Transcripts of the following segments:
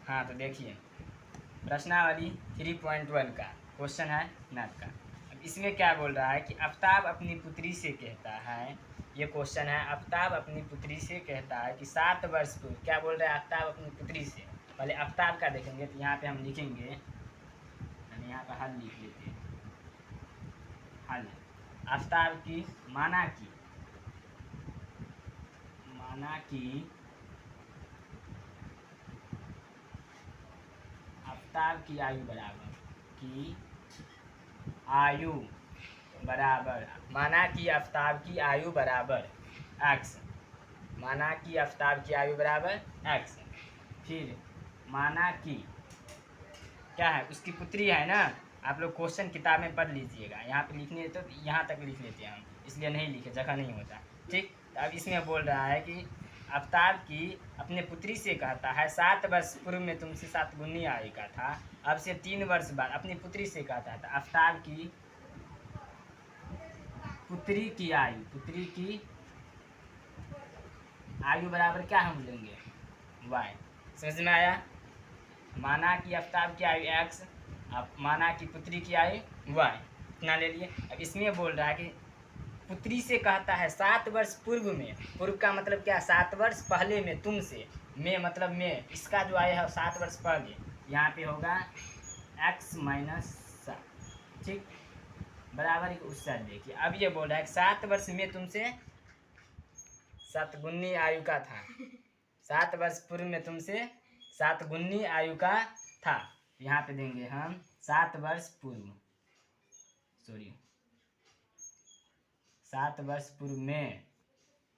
हाँ तो देखिए, प्रश्नावली 3.1 का क्वेश्चन है मैथ का। अब इसमें क्या बोल रहा है कि आफ्ताब अपनी पुत्री से कहता है, ये क्वेश्चन है, आफ्ताब अपनी पुत्री से कहता है कि 7 वर्ष पूर्व, क्या बोल रहा है आफ्ताब अपनी पुत्री से। पहले आफ्ताब का देखेंगे तो यहाँ पे हम लिखेंगे, हम यहाँ पर हल लिख लेते हैं। हल आफ्ताब की माना कि आफ्ताब की आयु बराबर माना कि आफ्ताब की आयु बराबर x, माना कि आफ्ताब की आयु बराबर x। फिर माना कि क्या है, उसकी पुत्री है ना। आप लोग क्वेश्चन किताब में पढ़ लीजिएगा, यहाँ पे लिखने तो यहाँ तक लिख लेते हैं हम, इसलिए नहीं लिखे, जगह नहीं होता। ठीक, तो अब इसमें बोल रहा है कि आफ्ताब की अपने पुत्री से कहता है 7 वर्ष पूर्व में तुमसे 7 गुनी आयु का था, अब से 3 वर्ष बाद अपनी पुत्री से कहता था आफ्ताब की पुत्री की आयु बराबर क्या हम लेंगे, y। समझ में आया। माना कि आफ्ताब की आयु x, अब माना कि पुत्री की आयु y, इतना ले लिए। अब इसमें बोल रहा है कि पुत्री से कहता है 7 वर्ष पूर्व में, पूर्व का मतलब क्या, 7 वर्ष पहले में तुमसे, में मतलब में, इसका जो आया है 7 वर्ष पहले, यहाँ पे होगा x माइनस 7। ठीक, बराबर एक उससे देखिए। अब ये बोल रहा है 7 वर्ष में तुमसे 7 गुनी आयु का था, 7 वर्ष पूर्व में तुमसे 7 गुनी आयु का था। यहाँ पे देंगे हम 7 वर्ष पूर्व, 7 वर्ष पूर्व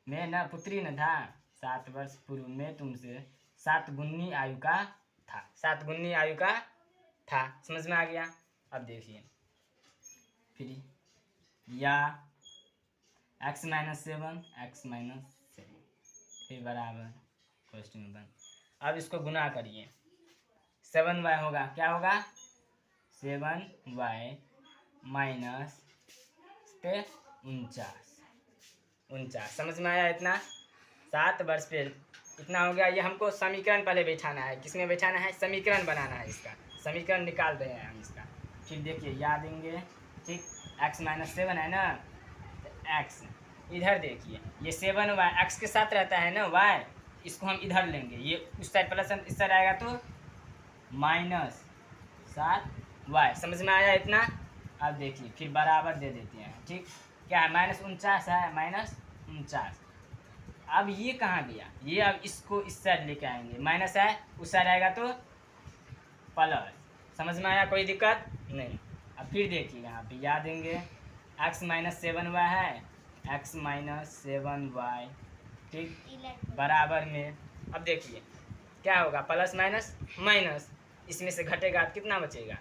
में ना पुत्री न था, 7 वर्ष पूर्व में तुमसे 7 गुनी आयु का था, 7 गुनी आयु का था। समझ में आ गया। अब देखिए फिर या x माइनस 7 फिर बराबर क्वेश्चन में, अब इसको गुना करिए, 7y होगा, क्या होगा 7y माइनस 49। समझ में आया इतना। 7 वर्ष पे इतना हो गया। ये हमको समीकरण पहले बैठाना है, किसमें बैठाना है, समीकरण बनाना है, इसका समीकरण निकाल रहे हैं हम इसका। फिर देखिए याद देंगे, ठीक, x माइनस 7 है ना, तो x इधर देखिए, ये 7y x के साथ रहता है ना y, इसको हम इधर लेंगे, ये उस साइड प्लस इस साइड आएगा तो माइनस 7y। समझ में आया इतना। अब देखिए फिर बराबर दे देते हैं। ठीक, क्या है, -49 है, -49। अब ये कहाँ गया, ये अब इसको इस साइड लेके आएंगे, माइनस है उस साइड आएगा तो प्लस। समझ में आया, कोई दिक्कत नहीं। अब फिर देखिए यहाँ पे याद देंगे, x माइनस 7y है, x माइनस 7y, ठीक, बराबर में। अब देखिए क्या होगा, प्लस माइनस माइनस, इसमें से घटेगा तो कितना बचेगा,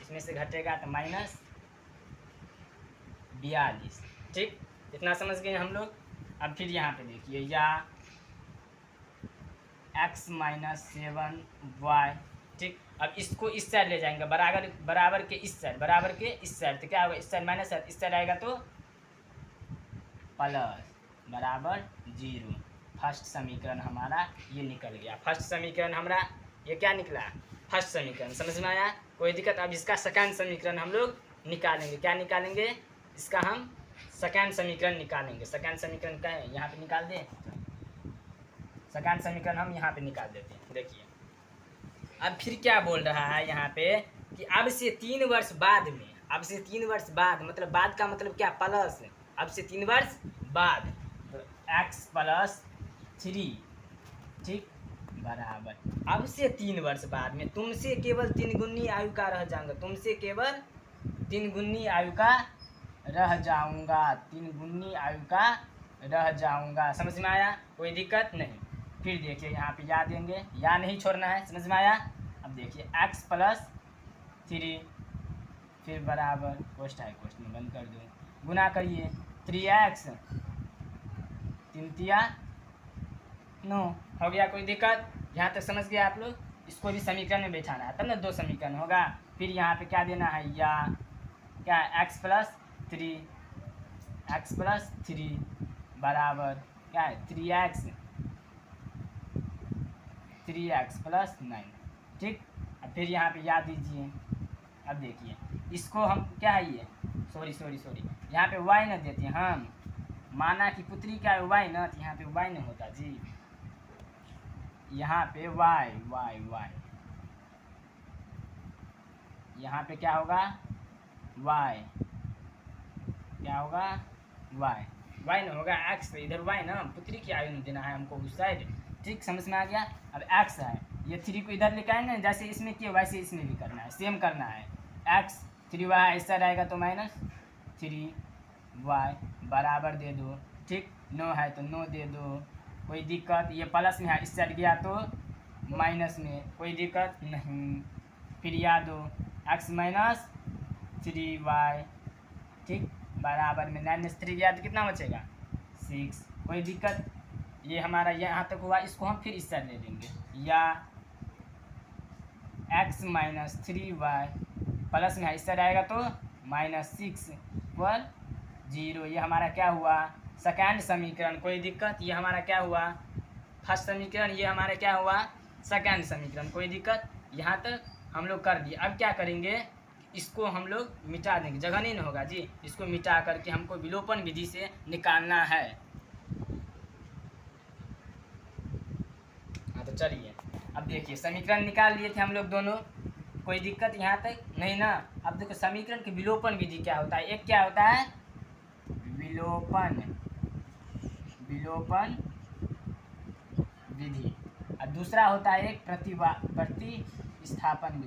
इसमें से घटेगा तो -42। ठीक, इतना समझ गए हम लोग। अब फिर यहाँ पे देखिए, या x माइनस 7y, ठीक, अब इसको इस साइड ले जाएंगे, बराबर के इस साइड, तो क्या होगा, इस साइड माइनस है, इस साइड आएगा तो प्लस, बराबर 0। फर्स्ट समीकरण हमारा ये निकल गया। फर्स्ट समीकरण हमारा ये क्या निकला, फर्स्ट समीकरण। समझ में आया, कोई दिक्कत। अब इसका सेकंड समीकरण हम लोग निकालेंगे, क्या निकालेंगे, इसका हम सेकंड समीकरण निकालेंगे। सेकंड समीकरण क्या है, यहाँ पे निकाल दें, सेकंड समीकरण हम यहाँ पे निकाल देते हैं। देखिए अब फिर क्या बोल रहा है यहाँ पे कि अब से 3 वर्ष बाद में, अब से 3 वर्ष बाद, मतलब बाद का मतलब क्या, प्लस, अब से 3 वर्ष बाद, तो x प्लस 3, ठीक, बराबर अब से 3 वर्ष बाद में तुमसे केवल 3 गुनी आयु का रह जाऊंगा, तुमसे केवल 3 गुनी आयु का रह जाऊंगा, 3 गुनी आयु का रह जाऊंगा। समझ में आया, कोई दिक्कत नहीं। फिर देखिए यहाँ पे याद देंगे, या नहीं छोड़ना है। समझ में आया। अब देखिए x प्लस 3, फिर बराबर क्वेश्चन बंद कर दो, गुना करिए, 3x 3 9 हो गया। कोई दिक्कत, यहाँ तक समझ गया आप लोग। इसको भी समीकरण में बैठाना है, तब ना 2 समीकरण होगा। फिर यहाँ पे क्या देना है, या क्या, x प्लस 3 बराबर क्या है, 3x 3x प्लस 9। ठीक, अब फिर यहाँ पे याद दीजिए। अब देखिए इसको हम क्या है ये सॉरी यहाँ पे y न देते हैं हम, माना कि पुत्री क्या है y ना, तो यहाँ पे y नहीं होता जी, यहाँ पे y यहाँ पे क्या होगा y, क्या होगा y न होगा x, इधर y ना, पुत्री की आयु देना है हमको उस साइड। ठीक, समझ में आ गया। अब x है, ये 3 को इधर लेकर आएंगे, जैसे इसमें किया वैसे इसमें भी करना है, सेम करना है। x 3y इस साइड आएगा तो -3y बराबर दे दो। ठीक, 9 है तो 9 दे दो, कोई दिक्कत। ये प्लस में है, इस साइड गया तो माइनस में, कोई दिक्कत नहीं। फिर याद दो x माइनस 3y, ठीक, बराबर में 9 में 3 गया तो कितना बचेगा 6, कोई दिक्कत। ये हमारा यहाँ तक हुआ, इसको हम फिर इस साइड ले लेंगे, या x माइनस 3y प्लस में इस साइड आएगा तो -6 पर 0। ये हमारा क्या हुआ सेकेंड समीकरण, कोई दिक्कत। ये हमारा क्या हुआ फर्स्ट समीकरण, ये हमारा क्या हुआ सेकेंड समीकरण, कोई दिक्कत। यहाँ तक हम लोग कर दिए। अब क्या करेंगे, इसको हम लोग मिटा देंगे, जगह नहीं होगा जी, इसको मिटा करके हमको विलोपन विधि से निकालना है। हाँ तो चलिए अब देखिए समीकरण निकाल लिए थे हम लोग दोनों, कोई दिक्कत यहाँ तक नहीं ना। अब देखो समीकरण की विलोपन विधि क्या होता है, एक क्या होता है विलोपन विधि, और दूसरा होता है एक प्रतिस्थापन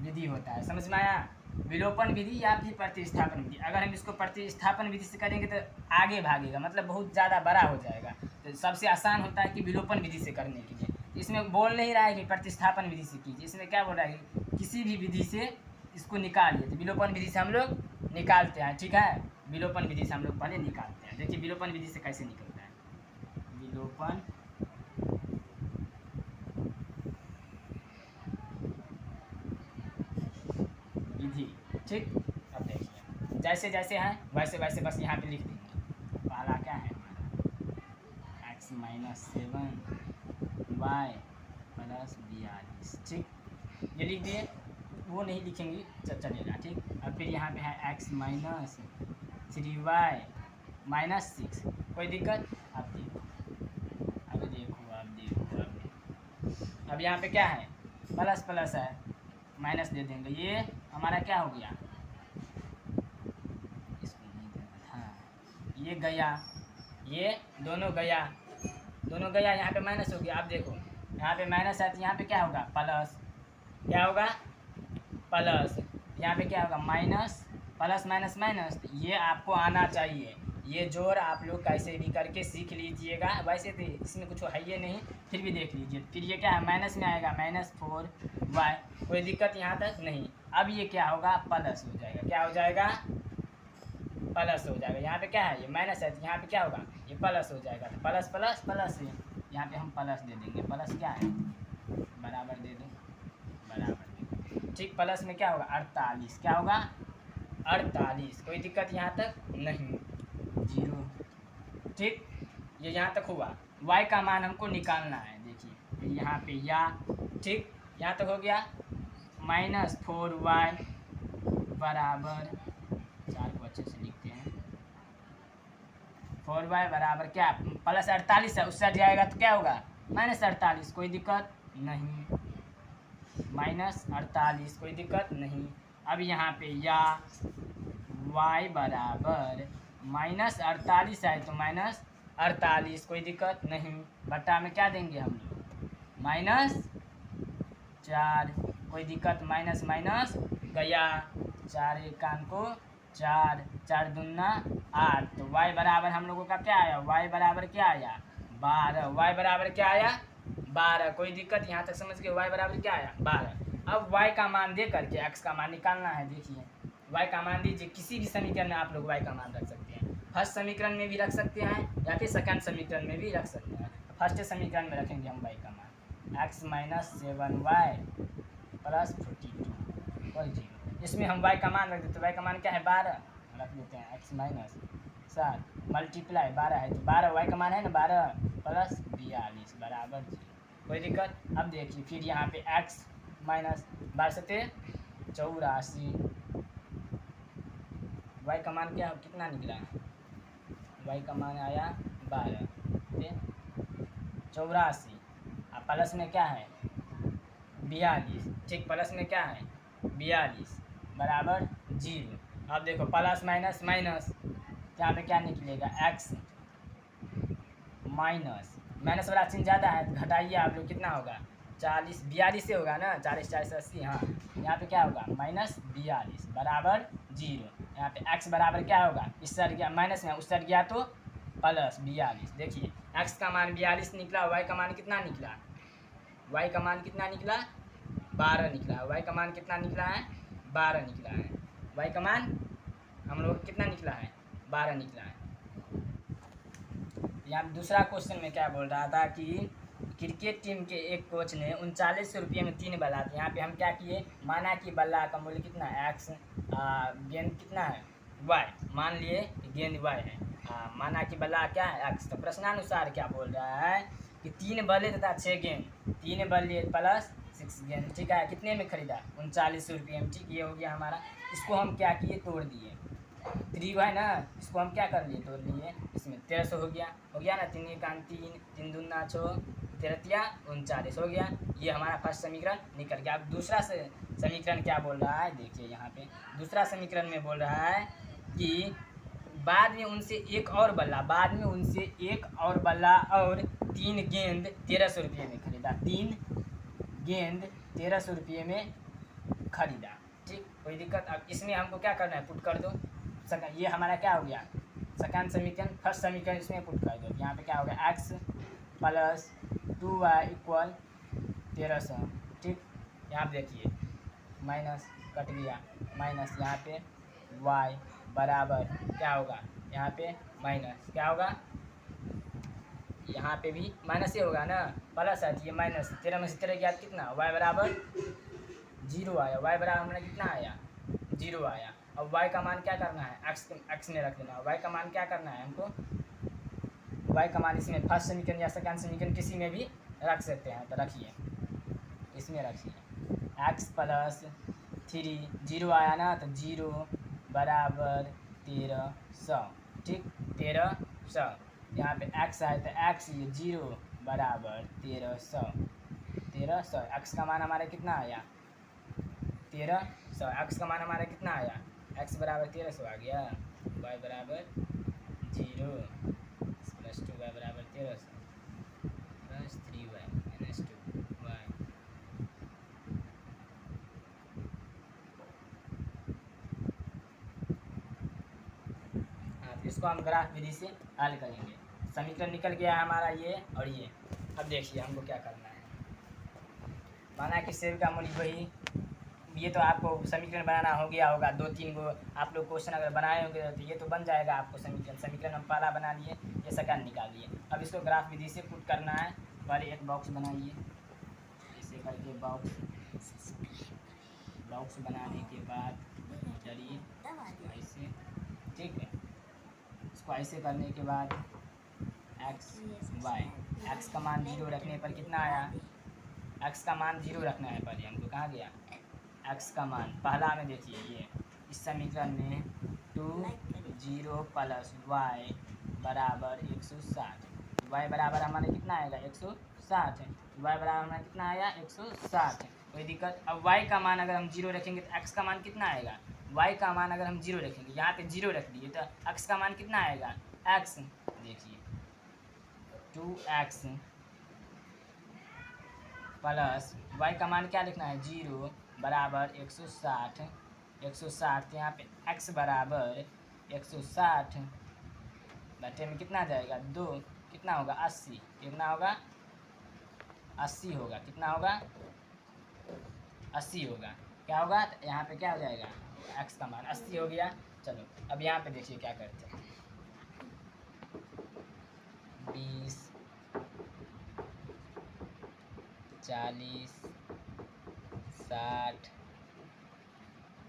विधि होता है। समझ में आया, विलोपन विधि या फिर प्रतिस्थापन विधि। अगर हम इसको प्रतिस्थापन विधि से करेंगे तो आगे भागेगा, मतलब बहुत ज़्यादा बड़ा हो जाएगा। तो सबसे आसान होता है कि विलोपन विधि से करने के लिए। इसमें बोल नहीं रहा है कि प्रतिस्थापन विधि से कीजिए, इसमें क्या बोल रहा है कि किसी भी विधि से इसको निकालिए। तो विलोपन विधि से हम लोग निकालते हैं, ठीक है, विलोपन विधि से हम लोग पहले निकालते हैं। देखिए विलोपन विधि से कैसे निकलता है, विलोपन विधि। ठीक, अब देखिए जैसे जैसे है वैसे वैसे बस यहाँ पे लिख देंगे। पहला क्या है हमारा x माइनस 7y प्लस 42। ठीक, ये लिख दिए, वो नहीं लिखेंगे चलेगा। ठीक, अब फिर यहाँ पे है x माइनस 3y माइनस 6, कोई दिक्कत। अब देखो अब यहाँ पे क्या है प्लस है, माइनस दे देंगे। ये हमारा क्या हो गया, इसको नहीं देना था, ये गया, ये दोनों गया, यहाँ पे माइनस हो गया। आप देखो यहाँ पे माइनस है तो यहाँ पे क्या होगा प्लस, क्या होगा प्लस, यहाँ पे क्या होगा माइनस, प्लस माइनस माइनस। तो ये आपको आना चाहिए, ये जोड़ आप लोग कैसे भी करके सीख लीजिएगा। वैसे तो इसमें कुछ है ये नहीं, फिर भी देख लीजिए। फिर ये क्या है माइनस में आएगा -4y, कोई दिक्कत यहाँ तक नहीं। अब ये क्या होगा प्लस हो जाएगा, क्या हो जाएगा प्लस हो जाएगा। यहाँ पे क्या है ये माइनस है तो यहाँ पे क्या होगा ये प्लस हो जाएगा। तो प्लस प्लस प्लस है, यहाँ पे हम प्लस दे देंगे। प्लस क्या है बराबर दे दो, बराबर दे दो। ठीक, प्लस में क्या होगा 48, क्या होगा 48, कोई दिक्कत यहाँ तक नहीं, 0। ठीक, ये यहाँ तक हुआ। y का मान हमको निकालना है, देखिए फिर यहाँ पे या, ठीक, यहाँ तक हो गया -4y बराबर, 4 को अच्छे से लिखते हैं, 4y बराबर क्या प्लस 48 है, उससे जाएगा तो क्या होगा -48, कोई दिक्कत नहीं, -48, कोई दिक्कत नहीं। अब यहाँ पे या y बराबर -48 है तो -48, कोई दिक्कत नहीं। बट्टा में क्या देंगे हम लोग -4, कोई दिक्कत, माइनस माइनस गया, 4 एकान को 4, 4 दूना 8। तो y बराबर हम लोगों का क्या आया, y बराबर क्या आया 12, y बराबर क्या आया 12, कोई दिक्कत यहाँ तक समझ गए। y बराबर क्या आया 12। अब y का मान दे करके x का मान निकालना है। देखिए y का मान दीजिए, किसी भी समीकरण में आप लोग y का मान रख सकते हैं, फर्स्ट समीकरण में भी रख सकते हैं या फिर सेकंड समीकरण में भी रख सकते हैं। फर्स्ट समीकरण में रखेंगे हम y का मान, x माइनस 7y प्लस 42 और 0। इसमें हम y का मान रख देते हैं, y का मान क्या है 12, रख देते हैं x माइनस 7 मल्टीप्लाई 12 है तो 12 वाई का मान है ना 12 प्लस 42 बराबर 0। कोई दिक्कत? अब देखिए फिर यहाँ पे x माइनस 12 84 वाई का मान क्या कितना निकला? वाई का मान आया 12 84 और प्लस में क्या है 42। ठीक, प्लस में क्या है 42 बराबर 0। अब देखो प्लस माइनस माइनस, यहाँ पे क्या निकलेगा x माइनस माइनस वाला चिन्ह ज़्यादा है तो घटाइए आप लोग, कितना होगा 40 42 से होगा ना, 40 40 80। हाँ, यहाँ पे क्या होगा माइनस 42 बराबर 0। यहाँ पे x बराबर क्या होगा, इस साइड गया माइनस में, उस साइड गया तो प्लस 42। देखिए x का मान 42 निकला, y का मान कितना निकला, y का मान कितना निकला 12 निकला है। y का मान कितना निकला है 12 निकला है। y का मान हम लोग कितना निकला है 12 निकला है। यहाँ दूसरा क्वेश्चन में क्या बोल रहा था कि क्रिकेट टीम के एक कोच ने 39 रुपये में 3 बल्ला, तो यहाँ पे हम क्या किए, माना कि बल्ला का मूल्य कितना है x, गेंद कितना है y, मान लिए गेंद y है, माना कि बल्ला क्या है x। तो प्रश्नानुसार क्या बोल रहा है कि 3 बल्ले तथा 6 गेंद, 3 बल्ले प्लस 6 गेंद, ठीक है, कितने में खरीदा 39 रुपये में। ठीक, ये हो गया हमारा। इसको हम क्या किए, तोड़ दिए, 3 है ना, इसको हम क्या कर लिए तोड़ लिए, इसमें 1300 हो गया ना, 3 1 3, 3 दूना 6, 13 39 हो गया। ये हमारा फर्स्ट समीकरण निकल गया। अब दूसरा से समीकरण क्या बोल रहा है, देखिए यहाँ पे दूसरा समीकरण में बोल रहा है कि बाद में उनसे एक और बल्ला, बाद में उनसे एक और बल्ला और 3 गेंद 1300 रुपये में खरीदा, 3 गेंद 1300 रुपये में खरीदा। ठीक, कोई दिक्कत? अब इसमें हमको क्या करना है, पुट कर दो। ये हमारा क्या हो गया सेकंड समीकरण, फर्स्ट समीकरण इसमें पुट कर दो। यहाँ पे क्या हो गया x प्लस 2y इक्वल 1300। ठीक, यहाँ पे देखिए माइनस कट गया, माइनस यहाँ पे y बराबर क्या होगा, यहाँ पे माइनस क्या होगा, यहाँ पे भी माइनस ही होगा ना, प्लस है तो ये माइनस, 13 में से 13 गया कितना, y बराबर 0 आया, y बराबर हमारा कितना आया 0 आया। अब y का मान क्या करना है, x में रख देना। y का मान क्या करना है हमको, y का मान इसमें फर्स्ट समीकरण या सेकंड समीकरण किसी में भी रख सकते हैं, तो रखिए इसमें रखिए x प्लस 3 0 आया ना, तो 0 बराबर 1300। ठीक, 1300, यहाँ पे x आया तो x, ये 0 बराबर 1300, 1300। x का मान हमारा कितना आया 1300, x का मान हमारा कितना आया, x बराबर 1300 आ गया, y बराबर 0 प्लस 2y बराबर 1300 प्लस 3y माइनस 2y। हाँ, तो इसको हम ग्राफ विधि से हल करेंगे। समीकरण निकल गया हमारा ये और ये। अब देखिए हमको क्या करना है, माना कि सेव का मूल्य वही, ये तो आपको समीकरण बनाना हो गया होगा, 2-3 गो आप लोग क्वेश्चन अगर बनाए होंगे तो ये तो बन जाएगा आपको समीकरण। समीकरण हम पहला बना लिए, ये सेकंड निकाल लिए। अब इसको ग्राफ विधि से पुट करना है। पहले एक बॉक्स बनाइए, ऐसे करके बॉक्स बनाने के बाद चलिए ऐसे, ठीक है, इसको ऐसे करने के बाद एक्स वाई, एक्स का मान 0 रखने पर कितना आया, एक्स का मान 0 रखना है पहले हमको, कहाँ गया x का मान, पहला में देखिए ये इस समीकरण में 2 0 प्लस y बराबर 160, y बराबर हमारे कितना आएगा 160 है, y बराबर हमारा कितना आया 160 है। कोई दिक्कत? अब y का मान अगर हम 0 रखेंगे तो x का मान कितना आएगा, y का मान अगर हम 0 रखेंगे, यहाँ पे 0 रख दिए तो x का मान कितना आएगा, x देखिए 2x प्लस y का मान क्या लिखना है 0 बराबर 160, 160 यहाँ पे x बराबर 160 बटे में कितना जाएगा 2, कितना होगा 80, कितना होगा 80 होगा, कितना होगा 80 होगा। क्या होगा, यहाँ पे क्या हो जाएगा x का मान 80 हो गया। चलो अब यहाँ पे देखिए क्या करते हैं, 20 40 60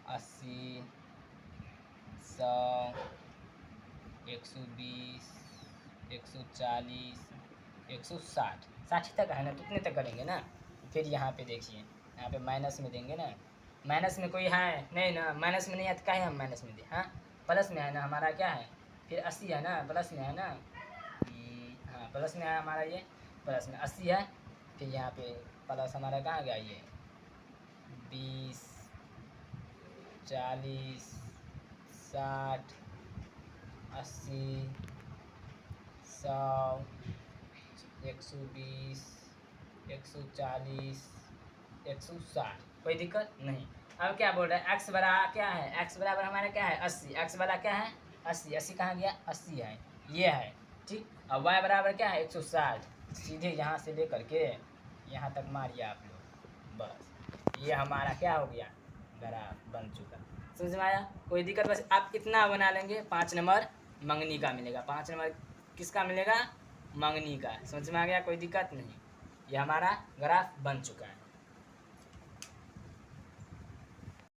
80 100 120, 140, 160, 60 तक है ना, तो उतने तक करेंगे ना। फिर यहाँ पे देखिए, यहाँ पे माइनस में देंगे ना, माइनस में कोई है नहीं ना, माइनस में नहीं है तो क्या है, हम माइनस में दें, हाँ प्लस में है ना हमारा, क्या है फिर 80 है ना, प्लस में है ना, हाँ प्लस में है हमारा, ये प्लस में 80 है। फिर यहाँ पे प्लस हमारा कहाँ गया, ये 20, 40, 60, 80, 100, 120, 140, 160, कोई दिक्कत नहीं। अब क्या बोल रहा है, एक्स बराबर क्या है, एक्स बराबर हमारा क्या है 80, एक्स वाला क्या है 80, 80 कहाँ गया 80 है, ये है ठीक। और वाई बराबर क्या है 160, सीधे यहाँ से लेकर के यहाँ तक मारिए आप लोग, बस ये हमारा क्या हो गया, ग्राफ बन चुका। समझ में आया, कोई दिक्कत, बस आप इतना बना लेंगे, 5 नंबर मंगनी का मिलेगा, 5 नंबर किसका मिलेगा, मंगनी का। समझ में आ गया, कोई दिक्कत नहीं, ये हमारा ग्राफ बन चुका है।